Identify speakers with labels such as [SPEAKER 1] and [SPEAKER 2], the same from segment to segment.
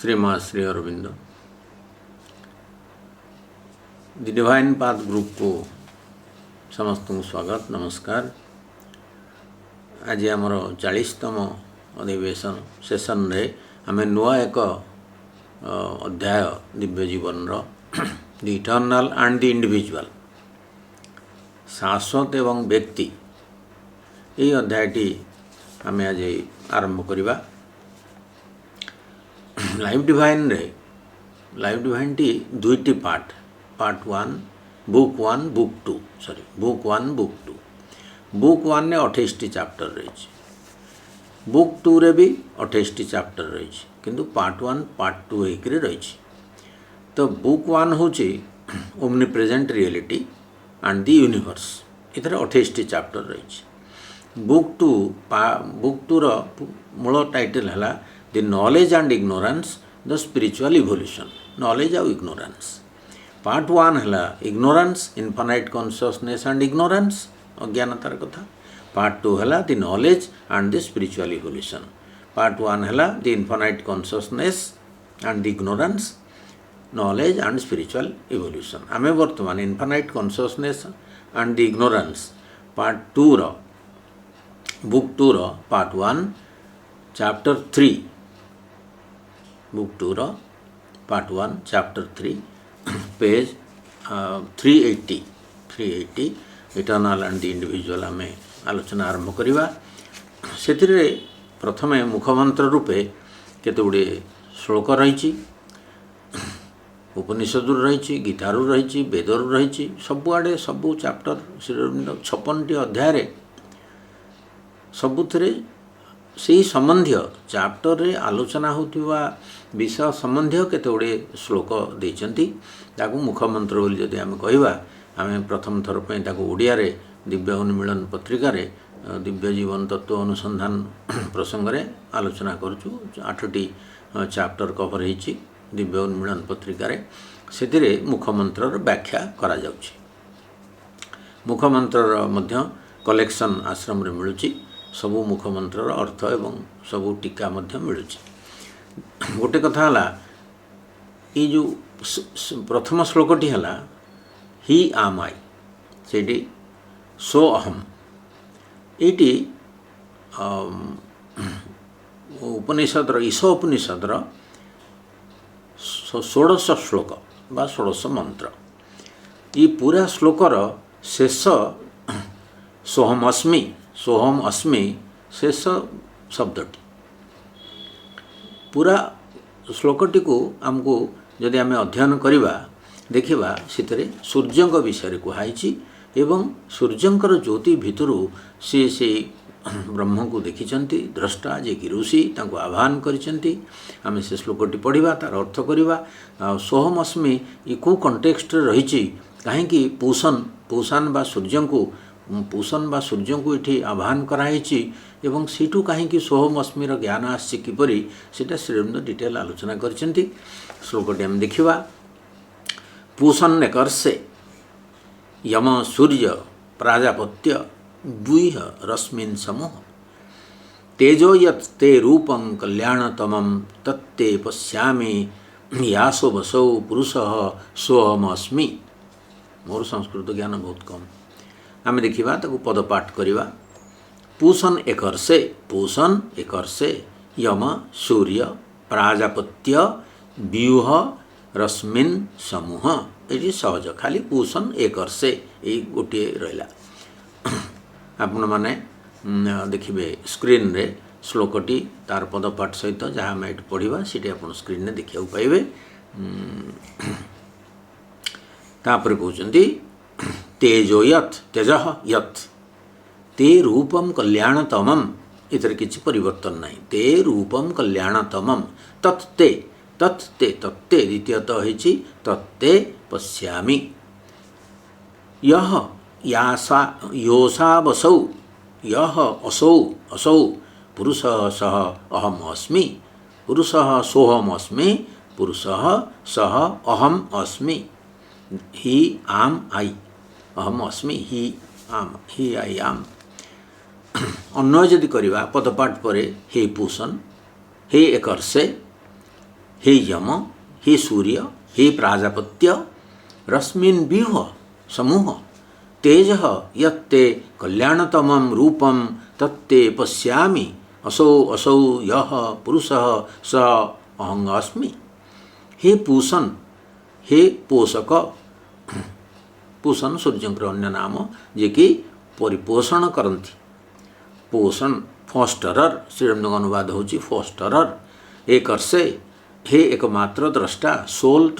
[SPEAKER 1] श्रीमा श्री अरविंद दि divine path group को समस्त स्वागत नमस्कार। आज आमर 40तम अधिवेशन सेशन रे आमे नुआ एक अध्याय दिव्य जीवन रो the eternal and the individual शाश्वत एवं व्यक्ति ये अध्यायटी आमे आज आरंभ करिबा। लाइफ डिवाइन टी दुईटी part 1 book 1 book 2 book 1 book 2 book 1 ने 28 टी चैप्टर रही, बुक 2 रे भी 28 टी चैप्टर रही, किंतु पार्ट 1 पार्ट 2 एक रही। तो बुक 1 होची omnipresent reality and the universe, इधर 28 टी चैप्टर रही। बुक 2 रो मूल टाइटल है the knowledge and ignorance the spiritual evolution, knowledge और इग्नोरेंस। पार्ट 1 है ignorance infinite consciousness and ignorance, अज्ञानतार कथा। पार्ट 2 है the knowledge and the spiritual evolution. Part 1 है the infinite consciousness and the ignorance, knowledge and spiritual evolution. आमे वर्तमान infinite consciousness and the ignorance part 2 रो book 2 रो part 1 chapter 3, book 2 रो part 1 chapter 3 page 380 eternal and the individual आम आलोचना आरंभ करिबा। सेतिरे प्रथमे मुखमंत्र रूपे केते गुडे श्लोक रही, उपनिषदु रही, गीतारु रही, वेदरु रही, सबुआडे सबु चैप्टर श्री अरविंद 56 टी अध्याय रे सबुथिरे से संबंधी चैप्टर रे आलोचना होतिबा विषय संबंधी केते गुडे श्लोक देइचंती। ताकू मुखमंत्र बोली जदि आमे कहबा, आमे प्रथम थर पे ताकू ओडिया रे दिव्य उन्मीलन पत्रिका रे दिव्य जीवन तत्व अनुसंधान प्रसंग रे आलोचना करछु। 8 टी चैप्टर कवर हेछि दिव्य उन्मीलन पत्रिका रे, सेतिरे मुखमंत्र रो व्याख्या करा जाउछि। मुखमंत्र रो मध्य कलेक्शन आश्रम रे मिलुछि, सबु मुखमंत्र अर्थ एवं सबु टीका मध्य मिलुछि। गोटे कथा हला ये जो प्रथम श्लोकटी हला ही आम आई, सेठी सो अहम, एटी उपनिषद ईशो उपनिषद 16 श्लोक बा 16 मंत्र। ये पूरा श्लोकर शेष सोहम अस्मि शेष शब्दटी पूरा श्लोकटी को आमको जदि आम अध्ययन करिबा देखिबा सितरे सूर्यंक विषय कहुई एवं सूर्यंकर ज्योति भितरु से ब्रह्म को देखिचंती द्रष्टा जे कि ऋषि तांको आह्वान करिचंती। आम से श्लोकटी पढ़िबा तार अर्थ करिबा। सोहम अस्मि ई को कंटेक्स्ट रही कहीं पूषण बा सूर्य को पूषण बा सूर्य को ये आह्वान कराई एवं सीठू कहीं सोहम अस्मिर ज्ञान आसी किपरि सेटा श्रीअरविंद डिटेल आलोचना करछंती। श्लोकटी आम देखिबा। पूषण एकर्षे यम सूर्य प्राजापत्य द्विह रश्मिन् समूह तेजो यत् ते रूपं कल्याणतमं तत्ते पश्यामि यासो बसौ पुरुषः सोहम अस्मि। मोर संस्कृत ज्ञान बहुत कम, आम देखिबा ताकू पदपाठ करिबा। पूषण एकर्षे यम सूर्य प्राजापत्य व्यूह रश्मिन् समूह, ये सहज खाली पूषण एकर्षे ये गोटे रहा। आपण माने देखिबे स्क्रीन रे श्लोकटी तार पदपाठ सहित जहाँ आम ये पढ़ा सीटे आप स्क्रीन में देखा पाइबे। तापर कहते तेजो तेजः यत् ते रूपम कल्याणतमम, इधर किसी परिवर्तन नहीं। ते रूपम कल्याणतमम तत्ते द्वितीयतः होइछि तत्ते पश्यामि। यह योसा बसौ यह असौ पुरुषः सह अहम अस्मि, पुरुषः सोहम अस्मि, पुरुषः सह अहम अस्मि। ही आम आई अहम अस्मि, ही आई आम। अन्वय यदि करवा पदपाठ पर हे पूषण हे एकर्षे हे यम, हे सूर्य, हे प्राजापत्य, रश्मिन् व्यूह समूह तेज यत्ते कल्याणतमं रूपम तत्ते पश्यामि असौ असौ यह पुरुषः स अहं अस्मि। हे पूषण, हे पोषक, पूषण सूर्यंकर अन्य नाम जे कि परिपोषण करती। पोषण फॉस्टरर, श्रीरामनगर अनुवाद होची फॉस्टरर। एक अर्से हे एकमात्र द्रष्टा, सोल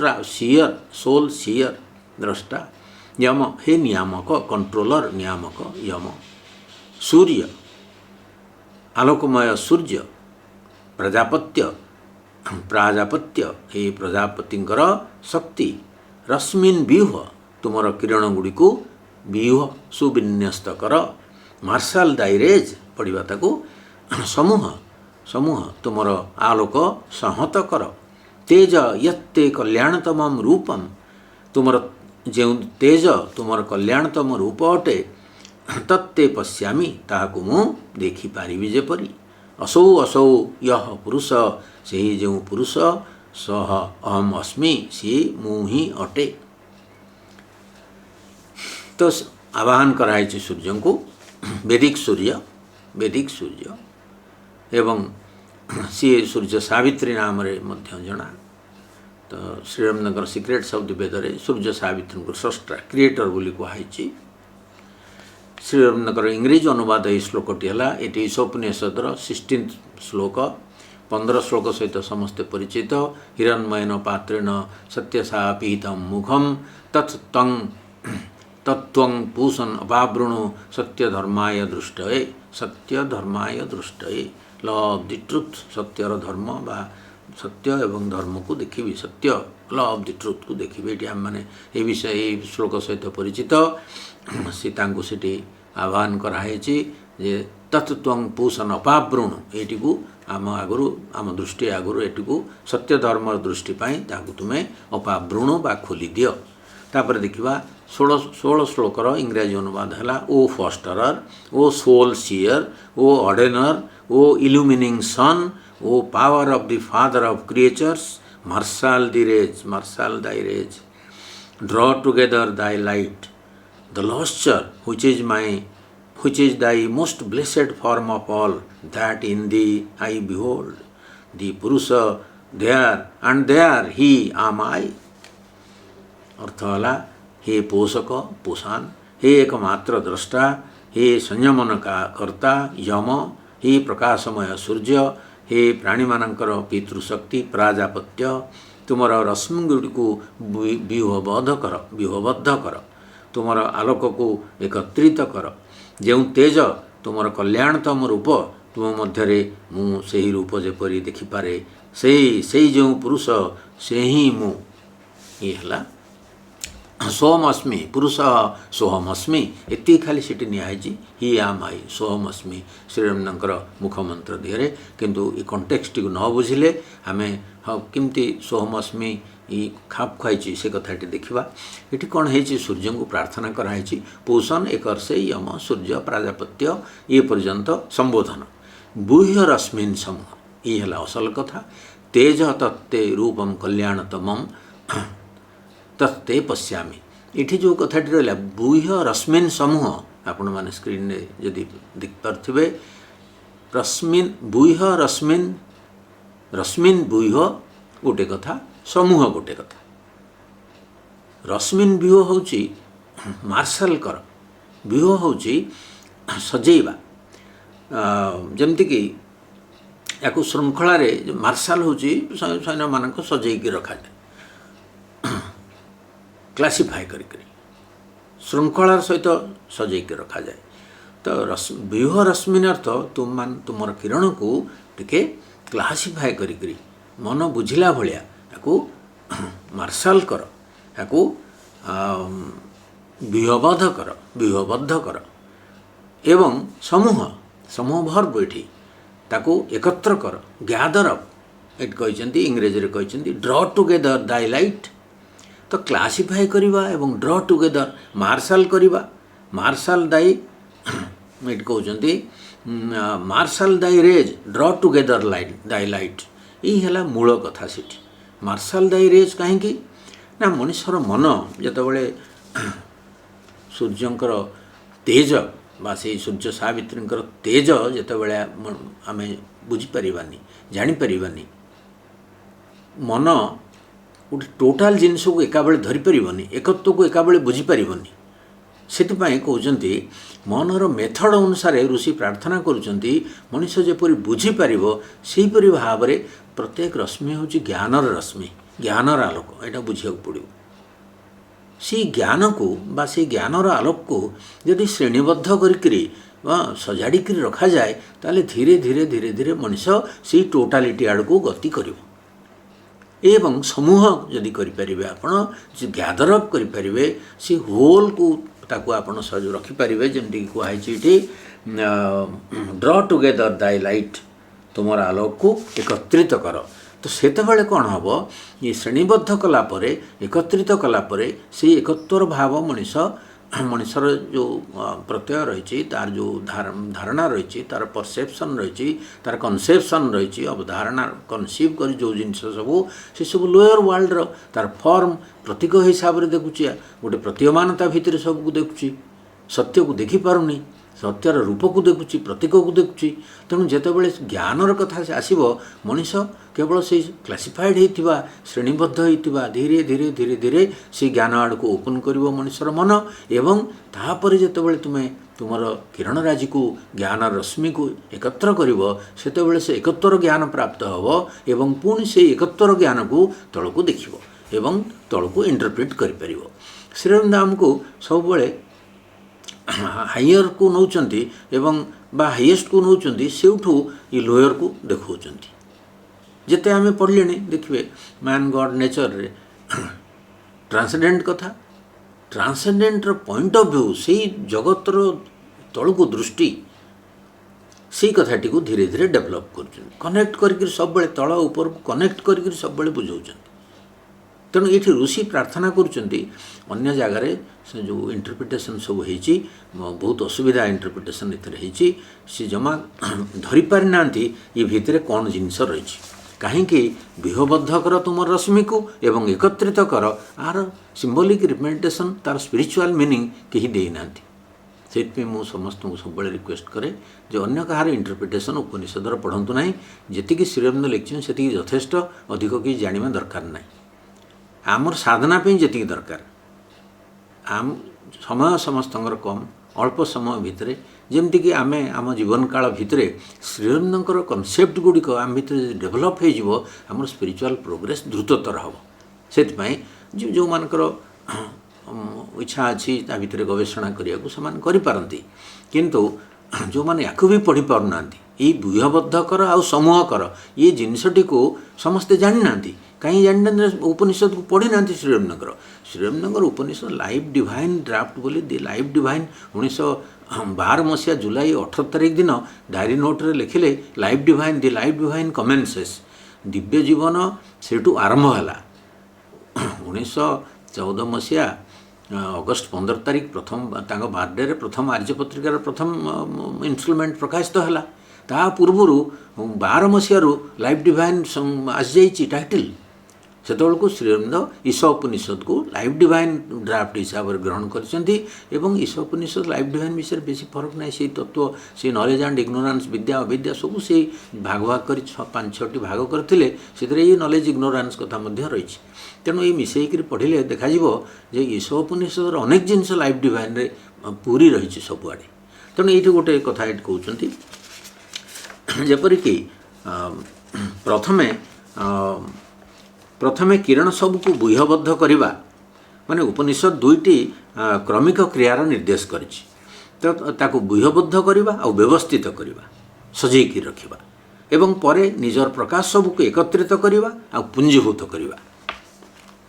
[SPEAKER 1] सियर द्रष्टा। यम, हे नियामक, कंट्रोलर, नियामक यम। सूर्य, आलोकमय सूर्य। प्राजापत्य, हे प्रजापतिंकर शक्ति। रश्मिन् व्यूह, तुमर किरण गुड़ी को व्यूह सुविन्यस्त कर। मार्शल दाइरेज, पढ़ा ताको समूह तुमर आलोक संहत कर। तेज यत्ते कल्याणतम रूपम, तुमर जो तेज तुमर कल्याणतम रूप अटे तत्ते पश्यामि, ताहाकु मु देखि पारिबि जेपरि। असौ असौ यह पुरुष, से जो पुरुष, सह अहम अस्मि, सी मु ही अटे। तो आवाहन कराई सूर्य को वैदिक सूर्य एवं सी सूर्य सावित्री नाम रे मध्य जना। तो श्रीरामनगर सिक्रेट्स ऑफ द वेद सूर्य सावित्री को स्रष्टा क्रिएटर बोली कहुई। श्रीरामनगर इंग्रेजी अनुवाद यह श्लोकटी है। ये ईशोपनिषदर 16 श्लोक, 15 श्लोक सहित समस्ते परिचित। हिरण्मयन पात्रेण सत्यसापीतं मुखम तत्त्वं पूषन् अपावृणु सत्यधर्माय दृष्टये। ल ऑफ द ट्रुथ, सत्यर धर्म बा सत्य एवं धर्म को देखिए, सत्य ल ऑफ द ट्रुथ को देखिए। ये आम मैंने ये विषय ये श्लोक सहित परिचित। सीता को सीटी आह्वान कराई जे तत्त्वं पूषन् अपावृणु, ये आम आगु आम दृष्टि आगु ये सत्य धर्म दृष्टिपाई तुम्हें अपावृणु बा खोली दियो। तापर देखा 16 श्लोकर इंग्राजी अनुवाद है। O fosterer, O soul seer, O ordainer, O illuminating sun, O power of the father of creatures, marshal thy rays, draw together thy light, the lustre which is thy most blessed form of all, that in thee I behold, the Purusha there and there he am I। अर्थ है हे पोषक पोषान, हे एकमात्र द्रष्टा, हे संयमन का कर्ता यम, हे प्रकाशमय सूर्य, हे प्राणी मानकर पितृशक्ति प्राजापत्य, तुमर रश्मि गुड़ी को व्यूहबद्ध कर, तुमर आलोक को एकत्रित कर। जो तेज तुमर कल्याणतम रूप, तुम मध्य मु से रूप जेपरी देखिपारे, से जो पुरुष से ही मु। ये है सोहमअस्मि, पुरुष सोहमअस्मि, एति खाली सीटी निहाई ही आम आई सोहम अस्मि श्रीरामनगर मुखमंत्र दिहरे। किंतु ये कंटेक्स्ट को न बुझिले आम केमती सोहम अस्मि खाप खाई से कथाटी देखा। ये कौन है सूर्य को प्रार्थना कराई। पूषण एक अर्से यम सूर्य प्राजापत्य ये पर्यंत संबोधन। बूह्य रश्मिन समूह, ये है असल कथा। तेज तत्ते रूपम कल्याणतमम तत्ते पश्यामि। इठी जो कथाटी रहा बूह्य रश्मिन समूह, आपण मैंने स्क्रीन रे जदि देख पार्थिबे, रश्मिन बूह्य रश्मिन बूह्य गोटे कथा, समूह गोटे कथा। रश्मिन व्यूह होची मार्शल कर, व्यूह होची सजेइबा। जमती कि या श्रृंखला मार्शल होची सैन्य मानक सजेइकी रखा जाए, क्लासीफाए करी श्रृंखलार सहित सजेइकी रखा जाए। तो व्यूह रश्मिन अर्थ तुमर किरण को टिके क्लासीफाए करी मन बुझिला भलिया याकू मार्शल कर, याकू व्यूहबद्ध कर। एवं समूह भर्ब ये ताकू एकत्र कर, ग्यादर अप। एट कहते इंग्रेजी रे कहते ड्रॉ टुगेदर दाई लाइट। तो क्लासीफाई करिबा एवं ड्रॉ टुगेदर मार्शल करिबा। मार्शल दाई ये कहते martial thy rays draw together thy light. ये है मूल कथा सीटी। ମାର୍ଶାଲ ଦ ରେଜ୍ କାହିଁକି ନା ମଣିଷର ମନ ଯେତେବେଳେ ସୂର୍ଯ୍ୟଙ୍କର ତେଜ ବା ସେଇ ସୂର୍ଯ୍ୟ ସାବିତ୍ରୀଙ୍କର ତେଜ ଯେତେବେଳେ ଆମେ ବୁଝିପାରିବାନି ଜାଣିପାରିବାନି, ମନ ଗୋଟେ ଟୋଟାଲ ଜିନିଷକୁ ଏକାବେଳେ ଧରିପାରିବନି, ଏକତ୍ୱକୁ ଏକାବେଳେ ବୁଝିପାରିବନି। ସେଥିପାଇଁ କହୁଛନ୍ତି ମନର ମେଥଡ଼ ଅନୁସାରେ ଋଷି ପ୍ରାର୍ଥନା କରୁଛନ୍ତି ମଣିଷ ଯେପରି ବୁଝିପାରିବ ସେହିପରି ଭାବରେ ପ୍ରତ୍ୟେକ ରଶ୍ମି ହେଉଛି ଜ୍ଞାନର ରଶ୍ମି, ଜ୍ଞାନର ଆଲୋକ। ଏଇଟା ବୁଝିବାକୁ ପଡ଼ିବ। ସେଇ ଜ୍ଞାନକୁ ବା ସେଇ ଜ୍ଞାନର ଆଲୋକକୁ ଯଦି ଶ୍ରେଣୀବଦ୍ଧ କରିକିରି ସଜାଡ଼ିକିରି ରଖାଯାଏ ତାହେଲେ ଧୀରେ ଧୀରେ ଧୀରେ ଧୀରେ ମଣିଷ ସେଇ ଟୋଟାଲିଟି ଆଡ଼କୁ ଗତି କରିବ। ଏବଂ ସମୂହ ଯଦି କରିପାରିବେ, ଆପଣ ଗ୍ୟାଦର ଅପ୍ କରିପାରିବେ, ସେ ହୋଲ୍କୁ ତାକୁ ଆପଣ ସହଜ ରଖିପାରିବେ। ଯେମିତିକି କୁହାହେଇଛି ଏଠି ଡ୍ର ଟୁଗେଦର ଦାଇ ଲାଇଟ୍, ତୁମର ଆଲୋକକୁ ଏକତ୍ରିତ କର। ତ ସେତେବେଳେ କ'ଣ ହେବ, ଏ ଶ୍ରେଣୀବଦ୍ଧ କଲା ପରେ, ଏକତ୍ରିତ କଲା ପରେ ସେଇ ଏକତ୍ୱର ଭାବ ମଣିଷର ଯେଉଁ ପ୍ରତ୍ୟୟ ରହିଛି, ତାର ଯେଉଁ ଧାରଣା ରହିଛି, ତାର ପରସେପସନ୍ ରହିଛି, ତାର କନସେପସନ୍ ରହିଛି, ଧାରଣା କନସିଭ୍ କରି ଯେଉଁ ଜିନିଷ ସବୁ ସେସବୁ ଲୋୟର ୱାର୍ଲଡର ତାର ଫର୍ମ ପ୍ରତୀକ ହିସାବରେ ଦେଖୁଛି, ଗୋଟେ ପ୍ରତୀୟମାନତା ଭିତରେ ସବୁକୁ ଦେଖୁଛି, ସତ୍ୟକୁ ଦେଖିପାରୁନି, ସତ୍ୟର ରୂପକୁ ଦେଖୁଛି, ପ୍ରତୀକକୁ ଦେଖୁଛି। ତେଣୁ ଯେତେବେଳେ ଜ୍ଞାନର କଥା ଆସିବ, ମଣିଷ କେବଳ ସେଇ କ୍ଲାସିଫାଇଡ଼ ହୋଇଥିବା, ଶ୍ରେଣୀବଦ୍ଧ ହୋଇଥିବା ଧୀରେ ଧୀରେ ଧୀରେ ଧୀରେ ସେଇ ଜ୍ଞାନ ଆଡ଼କୁ ଓପନ୍ କରିବ ମଣିଷର ମନ। ଏବଂ ତାପରେ ଯେତେବେଳେ ତୁମେ ତୁମର କିରଣରାଜିକୁ, ଜ୍ଞାନ ରଶ୍ମିକୁ ଏକତ୍ର କରିବ, ସେତେବେଳେ ସେ ଏକତ୍ୱର ଜ୍ଞାନ ପ୍ରାପ୍ତ ହେବ ଏବଂ ପୁଣି ସେଇ ଏକତ୍ୱର ଜ୍ଞାନକୁ ତଳକୁ ଦେଖିବ ଏବଂ ତଳକୁ ଇଣ୍ଟରପ୍ରିଟ୍ କରିପାରିବ। ଶ୍ରୀଅରବିନ୍ଦ ଆମକୁ ସବୁବେଳେ ହାଇୟରକୁ ନେଉଛନ୍ତି ଏବଂ ବା ହାଇଏଷ୍ଟକୁ ନେଉଛନ୍ତି, ସେଇଠୁ ଏ ଲୋୟରକୁ ଦେଖାଉଛନ୍ତି। ଯେତେ ଆମେ ପଢ଼ିଲେଣି ଦେଖିବେ ମ୍ୟାନ୍ ଗଡ୍ ନେଚରରେ ଟ୍ରାନ୍ସେଣ୍ଡେଣ୍ଟ କଥା, ଟ୍ରାନ୍ସେଣ୍ଡେଣ୍ଟର ପଏଣ୍ଟ ଅଫ୍ ଭ୍ୟୁ, ସେଇ ଜଗତର ତଳକୁ ଦୃଷ୍ଟି, ସେଇ କଥାଟିକୁ ଧୀରେ ଧୀରେ ଡେଭଲପ୍ କରୁଛନ୍ତି, କନେକ୍ଟ କରିକି ସବୁବେଳେ ତଳ ଉପରକୁ କନେକ୍ଟ କରିକି ସବୁବେଳେ ବୁଝାଉଛନ୍ତି। ତେଣୁ ଏଇଠି ଋଷି ପ୍ରାର୍ଥନା କରୁଛନ୍ତି। ଅନ୍ୟ ଜାଗାରେ ସେ ଯେଉଁ ଇଣ୍ଟରପ୍ରିଟେସନ୍ ସବୁ ହେଇଛି, ବହୁତ ଅସୁବିଧା ଇଣ୍ଟରପ୍ରିଟେସନ୍ ଏଥିରେ ହେଇଛି। ସେ ଜମା ଧରିପାରିନାହାନ୍ତି ଏ ଭିତରେ କ'ଣ ଜିନିଷ ରହିଛି। କାହିଁକି ବିହବଦ୍ଧ କର ତୁମର ରଶ୍ମିକୁ ଏବଂ ଏକତ୍ରିତ କର, ଆର ସିମ୍ବଲିକ୍ ରିପ୍ରେଜେଣ୍ଟେସନ୍, ତାର ସ୍ପିରିଚୁଆଲ୍ ମିନିଂ କେହି ଦେଇନାହାନ୍ତି। ସେଇଥିପାଇଁ ମୁଁ ସମସ୍ତଙ୍କୁ ସବୁବେଳେ ରିକ୍ୱେଷ୍ଟ କରେ ଯେ ଅନ୍ୟ କାହାର ଇଣ୍ଟରପ୍ରିଟେସନ୍ ଉପନିଷଦର ପଢ଼ନ୍ତୁ ନାହିଁ। ଯେତିକି ଶ୍ରୀଅରବିନ୍ଦ ଲେଖିଛନ୍ତି ସେତିକି ଯଥେଷ୍ଟ, ଅଧିକ କିଛି ଜାଣିବା ଦରକାର ନାହିଁ। ଆମର ସାଧନା ପାଇଁ ଯେତିକି ଦରକାର, ସମୟ ସମସ୍ତଙ୍କର କମ୍, ଅଳ୍ପ ସମୟ ଭିତରେ ଯେମିତିକି ଆମେ ଆମ ଜୀବନକାଳ ଭିତରେ ଶ୍ରୀଅରବିନ୍ଦଙ୍କର କନସେପ୍ଟ ଗୁଡ଼ିକ ଆମ ଭିତରେ ଯଦି ଡେଭଲପ୍ ହୋଇଯିବ, ଆମର ସ୍ପିରିଚୁଆଲ୍ ପ୍ରୋଗ୍ରେସ୍ ଦ୍ରୁତତର ହେବ। ସେଥିପାଇଁ ଯେଉଁମାନଙ୍କର ଇଚ୍ଛା ଅଛି ତା ଭିତରେ ଗବେଷଣା କରିବାକୁ ସେମାନେ କରିପାରନ୍ତି, କିନ୍ତୁ ଯେଉଁମାନେ ୟାକୁ ବି ପଢ଼ିପାରୁନାହାନ୍ତି, ଏଇ ବ୍ୟୁହବଦ୍ଧ କର ଆଉ ସମୂହ କର, ଏ ଜିନିଷଟିକୁ ସମସ୍ତେ ଜାଣିନାହାନ୍ତି। କାହିଁକି ଜାଣିନାହାନ୍ତି? ଉପନିଷଦକୁ ପଢ଼ିନାହାନ୍ତି ଶ୍ରୀଅରବିନ୍ଦଙ୍କର ଉପନିଷଦ ଲାଇଫ୍ ଡିଭାଇନ୍ ଡ୍ରାଫ୍ଟ ବୋଲି ଲାଇଫ୍ ଡିଭାଇନ୍ 1912 ଜୁଲାଇ 18 ତାରିଖ ଦିନ ଡାଏରୀ ନୋଟ୍ରେ ଲେଖିଲେ life divine, the life divine commences. ଦିବ୍ୟ ଜୀବନ ସେଇଠୁ ଆରମ୍ଭ ହେଲା। 1914 ଅଗଷ୍ଟ 15 ତାରିଖ ପ୍ରଥମ ତାଙ୍କ ବାର୍ଥଡେରେ ପ୍ରଥମ ଆର୍ଯ୍ୟପତ୍ରିକାର ପ୍ରଥମ ଇନଷ୍ଟଲମେଣ୍ଟ ପ୍ରକାଶିତ ହେଲା। ତା ପୂର୍ବରୁ 12 ଲାଇଫ୍ ଡିଭାଇନ୍ ଆସିଯାଇଛି ଟାଇଟଲ୍। ସେତେବେଳକୁ ଶ୍ରୀଅରବିନ୍ଦ ଈଶ ଉପନିଷଦକୁ ଲାଇଫ୍ ଡିଭାଇନ୍ ଡ୍ରାଫ୍ଟ ହିସାବରେ ଗ୍ରହଣ କରିଛନ୍ତି ଏବଂ ଈଶ ଉପନିଷଦ ଲାଇଫ୍ ଡିଭାଇନ୍ ବିଷୟରେ ବେଶୀ ଫରକ ନାହିଁ। ସେଇ ତତ୍ତ୍ୱ, ସେଇ ନଲେଜ୍ ଆଣ୍ଡ ଇଗ୍ନୋରାନ୍ସ, ବିଦ୍ୟା ଅବିଦ୍ୟା ସବୁ ସେଇ ଭାଗ କରି 5-6ଟି ଭାଗ କରିଥିଲେ। ସେଥିରେ ଏଇ ନଲେଜ୍ ଇଗ୍ନୋରାନ୍ସ କଥା ମଧ୍ୟ ରହିଛି। ତେଣୁ ଏଇ ମିଶାଇକରି ପଢ଼ିଲେ ଦେଖାଯିବ ଯେ ଈଶ ଉପନିଷଦର ଅନେକ ଜିନିଷ ଲାଇଫ୍ ଡିଭାଇନ୍ରେ ପୁରୀ ରହିଛି ସବୁଆଡ଼େ। ତେଣୁ ଏଇଠି ଗୋଟେ କଥା ଏଠି କହୁଛନ୍ତି, ଯେପରିକି ପ୍ରଥମେ କିରଣ ସବୁକୁ ବ୍ୟୁହବଦ୍ଧ କରିବା, ମାନେ ଉପନିଷଦ 2ଟି କ୍ରମିକ କ୍ରିୟାର ନିର୍ଦ୍ଦେଶ କରିଛି। ତ ତାକୁ ବ୍ୟୁହବଦ୍ଧ କରିବା ଆଉ ବ୍ୟବସ୍ଥିତ କରିବା, ସଜେଇକି ରଖିବା ଏବଂ ପରେ ନିଜର ପ୍ରକାଶ ସବୁକୁ ଏକତ୍ରିତ କରିବା ଆଉ ପୁଞ୍ଜୀଭୂତ କରିବା।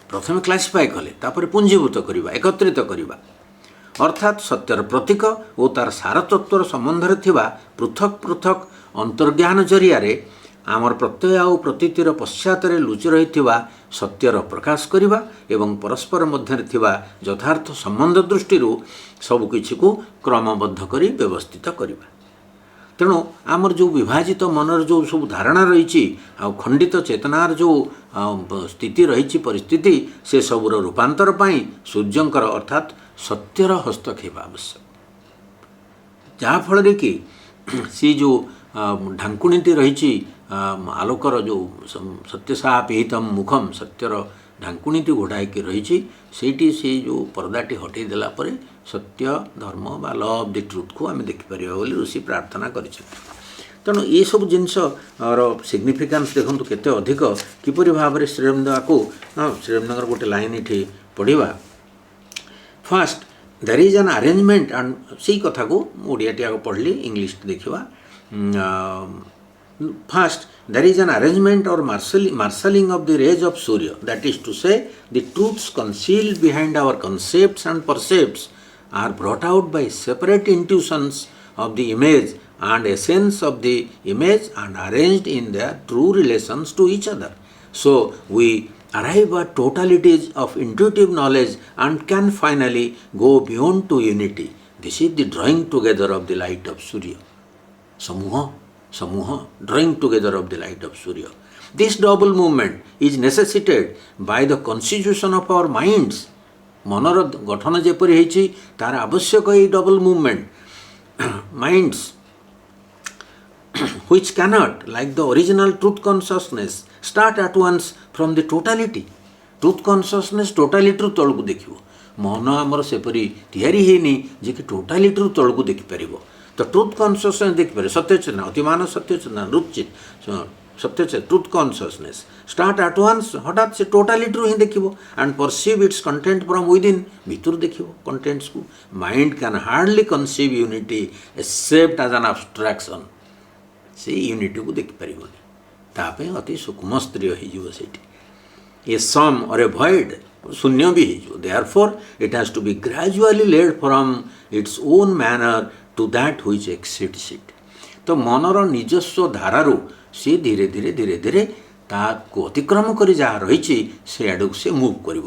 [SPEAKER 1] ପ୍ରଥମେ କ୍ଲାସିଫାଏ କଲେ, ତାପରେ ପୁଞ୍ଜୀଭୂତ କରିବା, ଏକତ୍ରିତ କରିବା, ଅର୍ଥାତ୍ ସତ୍ୟର ପ୍ରତୀକ ଓ ତାର ସାରତତ୍ତ୍ୱର ସମ୍ବନ୍ଧରେ ଥିବା ପୃଥକ୍ ପୃଥକ୍ ଅନ୍ତର୍ଜ୍ଞାନ ଜରିଆରେ ଆମର ପ୍ରତ୍ୟୟ ଆଉ ପ୍ରତୀତିର ପଶ୍ଚାତରେ ଲୁଚି ରହିଥିବା ସତ୍ୟର ପ୍ରକାଶ କରିବା ଏବଂ ପରସ୍ପର ମଧ୍ୟରେ ଥିବା ଯଥାର୍ଥ ସମ୍ବନ୍ଧ ଦୃଷ୍ଟିରୁ ସବୁକିଛିକୁ କ୍ରମବଦ୍ଧ କରି ବ୍ୟବସ୍ଥିତ କରିବା। ତ तेणु आमर जो विभाजित मनर जो सब धारणा रही खंडित चेतनार जो स्थिति रही परिस्थिति से सबूर रूपांतर पाई सूर्यंकर अर्थात सत्यर हस्तक्षेप आवश्यक जहाँफल कि सी जो ढांकुणीटी रही आलोकर जो सत्यसा पीहितम मुखम सत्यर ढांकुणीटी घोड़ाई रही से जो पर्दाटी हटई देला परे सत्य धर्म बा ल ऑफ द ट्रुथ को आम देखिपर बोली ऋषि प्रार्थना कर तेणु ये सब जिनस सिग्निफिकेन्स देखो केते अधिक किपरि भाव में श्रीअरविंद को श्रीअरविंदर गोटे लाइन ये पढ़ा first there is an arrangement and से कथा को ओडियाटी आगे पढ़ली इंग्लिश देखा First, there is an arrangement or marshalling of the rays of Surya. That is to say, the truths concealed behind our concepts and percepts are brought out by separate intuitions of the image and essence of the image and arranged in their true relations to each other. So, we arrive at totalities of intuitive knowledge and can finally go beyond to unity. This is the drawing together of the light of Surya. Samuha, drawing together of the light of Surya. This double movement is necessitated by the constitution of our minds. मनर गठन जेपरी होती तार आवश्यक ये double movement minds which cannot, like the original truth consciousness, start at once from the totality. Truth consciousness totality तलू देखियो मन आमर सेपरी तैयारी होनी जे कि टोटालिटी तलू देखिपर तो ट्रुथ कॉन्शियसनेस देखिपारे सत्य चेतना अतिमान सत्य चेतना रुचित सत्य चेतना truth consciousness start at once हठात से टोटालिटी ही देखिबो and perceive its content from within भीतर देखिबो कंटेंट्स को mind can hardly conceive unity except as an abstraction से यूनिटी को देखि परिबोनी तापे अति सूक्ष्म स्त्रीय हो सेठी ए सम और ए भॉइड शून्य भी हो therefore it has to be gradually led from its own manner to that which exceeds it तो मनर निजस्व धारारू सी धीरे धीरे धीरे धीरे ताको अतिक्रम कर जहाँ रही से आड़ से मुव कर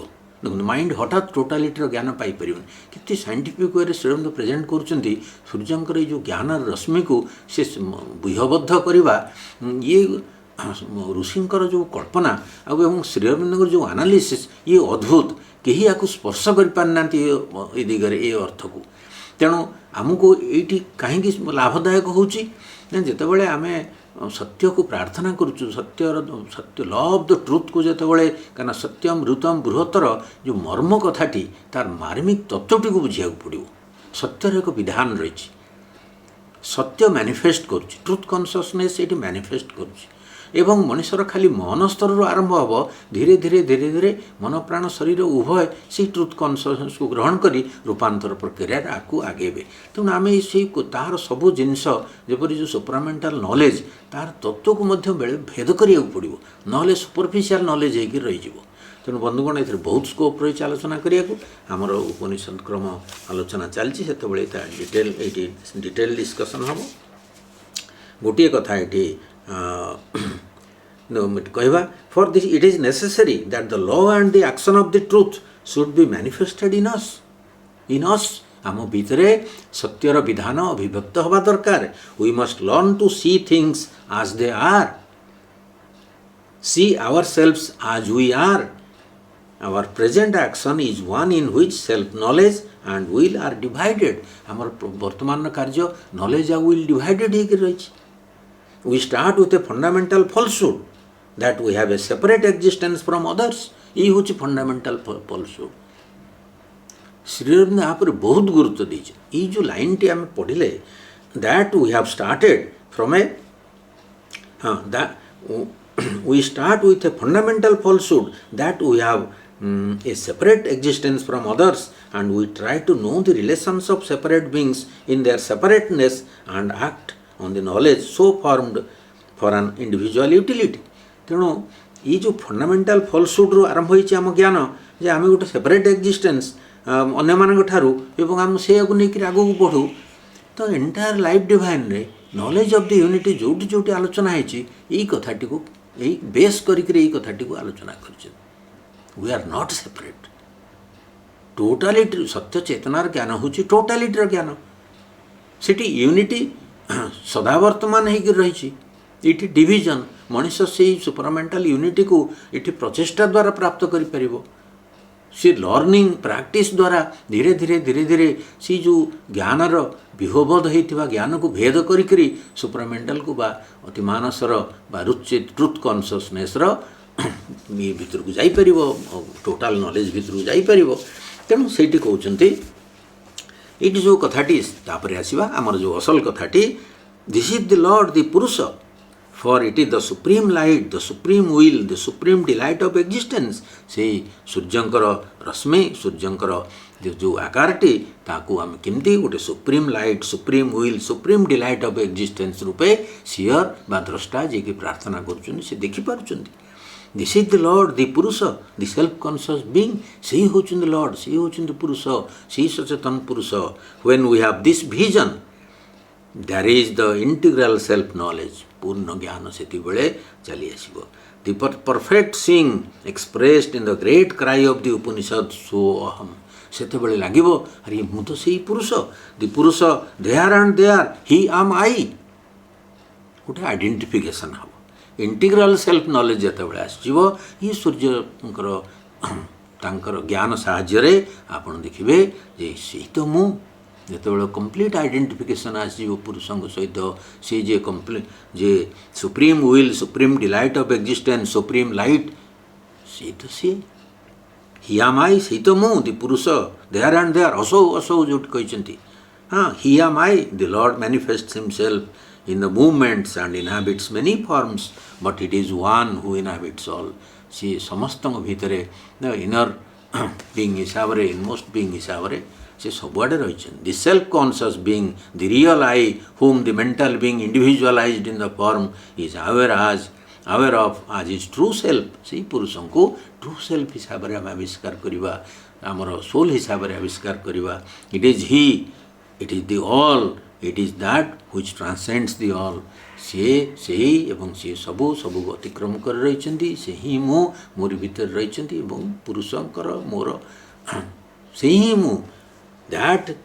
[SPEAKER 1] देखो माइंड हठात टोटालिटी ज्ञान पाइपर कि साइंटिफिक वे श्रीअरविंद प्रेजेंट कर सूर्यंकर जो ज्ञान रश्मि को से व्यूहबद्ध करवा ये ऋषिंकर जो कल्पना और श्रीअरविंदर जो एनालिसिस ये अद्भुत कहीं या स्पर्श कर पारना ये दिगरे ये अर्थ को तेणु आमको ये कहीं लाभदायक होते आम सत्य को प्रार्थना करुचु सत्य ल ऑफ द ट्रुथ को जितेबाला क्या सत्यम ऋतम बृहत्तर जो मर्म कथाटी तार मार्मिक तत्वटी को बुझा पड़ो सत्यर एक विधान रही सत्य मैनिफेस्ट करुच्ची ट्रुथ कॉन्शियसनेस ये मैनिफेस्ट करुच्ची एवं मनुष्यर खाली मन स्तर आरंभ हम धीरे धीरे धीरे धीरे मन प्राण शरीर उभय से ट्रुथ कॉन्शियसनेस को ग्रहण कर रूपांतर प्रक्रिया आगे आगेबे तेणु आम से तार सबू जिनस जपरी जो सुपरामेंटाल नॉलेज तार तत्व को मध्य बेले भेद करिया पड़ो ना सुपरफिशियल नॉलेज होकर रही तेणु बंधुगण ए बहुत स्कोप रही आलोचना करने आमर उपनिषद क्रम आलोचना चलती डिटेल ये डिटेल डिस्कसन हम गोटे कथा ये कहवा for this it is necessary that the law and the action of the truth should be manifested in us आम भितरे सत्यर विधान अभिव्यक्त हवा दरकार we must learn to see things as they are see ourselves as we are our present action is one in which self knowledge and will are divided आमर वर्तमान कार्य नॉलेज आ विल डिवाइडेड होकर रही We start with a fundamental falsehood that we have a separate existence from others. ये हूँ fundamental falsehood. Sri Aurobindo यहाँ पर बहुत गुरुत्व दीजिए ये जो लाइन टी आम पढ़ले that we have started from a that we start with a fundamental falsehood that we have a separate existence from others and we try to know the relations of separate beings in their separateness and act on the knowledge so formed for an individual utility. तेणु ये जो fundamental falsehood रू आरंभ होइछि आम ज्ञान जे आम गोटे separate existence अन्य मान ठारू एवं आम से नहीं आगू बढ़ू तो एंटायर लाइफ डिवाइन रे नॉलेज ऑफ द यूनिटी जोटी जोटी आलोचना होई कथाटी को यही बेस करी कथाटी को आलोचना कर we are not separate totality सत्य चेतनार ज्ञान हूँ टोटालिटीर ज्ञान सेठी यूनिटी सदावर्तमान होकर रही ये डिविजन मनीष से सुपरमेंटाल यूनिटी को ये प्रचेषा द्वारा प्राप्त कर सी लर्निंग प्रैक्टिस द्वारा धीरे धीरे धीरे धीरे सी जो ज्ञानर विहोबोध होता ज्ञान को भेद करी सुपरमेंटाल को बा अति मानसर बा रुचित ट्रुथ कॉन्शियसनेस भितर को जापर टोटाल नॉलेज भितर को जापर तेणु से कहते ये जो कथाटी तापर आसवा आमर जो असल कथाटी this is the lord the Purusha for it is the supreme light the supreme will the supreme delight of existence से सूर्यंकर रश्मि सूर्यंकर जो आकारटी ताकू आम केमती गोटे supreme light supreme will supreme delight of existence रूपे सियर बा द्रष्टा जी की प्रार्थना कर देखिपुं this is the lord the Purusha the self conscious being से ही होचुंद लॉर्ड से ही होचुंद पुरुष से ही सचेतन पुरुष when we have this vision there is the integral self knowledge पूर्ण ज्ञान से चली आसब the perfect seeing expressed in the great cry of the Upanishad So'ham सेते लगे अरे मु तो से पुरुष the Purusha there and there he am I गोटे आइडेंटिफिकेशन हम इंटीग्रल सेल्फ नॉलेज जिते आसो ये सूर्यंकर तांकर ज्ञान साहाय्य आपन देखिए जे से तो मु जिते कंप्लीट आइडेंटिफिकेशन आसो पुरुष सहित सी जे कंप्लीट जे supreme will supreme delight of existence supreme light सी तो सी ही एम आई से तो मु the Purusha there and there असौ असौ जो कहते हाँ he am I the lord manifest himself in the movements and inhabits many forms but it is one who inhabits all सी समस्त भितर इनर बीइंग हिसाब रे इनमोस्ट बीइंग हिसाब रे से सबुआडे रही the self conscious being the real I whom the mental being individualized in the form is aware of as his true self से पुरुष को ट्रू सेल्फ हिसाब रे हम आविष्कार करवा आमर सोल हिसाब रे आविष्कार करवा it is he it is the all it is that which transcends the all से ही एवं सी सबू सबू अतिक्रम कर रही से ही मु मोर भीतर रही पुरुषंकर मोर से ही मु that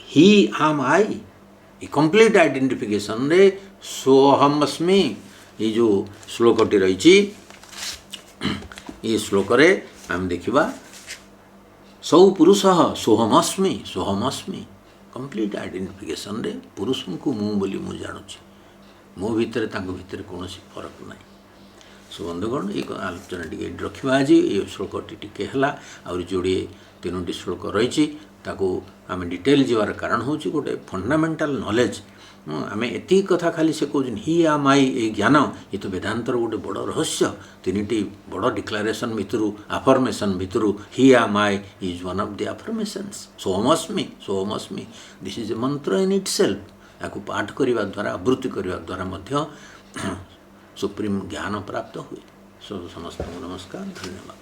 [SPEAKER 1] he am I A complete identification रे सोहम अस्मि ये जो श्लोकटी रही ये श्लोक रे आम देखिबा सौ पुरुष सोहमस्मि कंप्लीट आइडेंटिफिकेशन रे पुरुष को मु बोली मु जानुची मो भितर कौन फरक ना सो बंधुगण ये आलोचना टी रखा आज ये श्लोकटी टी है जोड़े 3टी श्लोक रही आम डिटेल जीवार कारण हूँ गोटे फंडामेंटाल नॉलेज आम एति कथा खाली से कहूँ ही आम आई ये ज्ञान ये तो वेदांतर गोटे बड़ रहस्य 3टी बड़ डिक्लारेशन भितर आफर्मेशन भितर he am I is one of the affirmations सोहमस्मि this is a mantra in itself या पाठ करने द्वारा आवृत्ति करने द्वारा सुप्रीम ज्ञान प्राप्त हुए। समस्त नमस्कार धन्यवाद।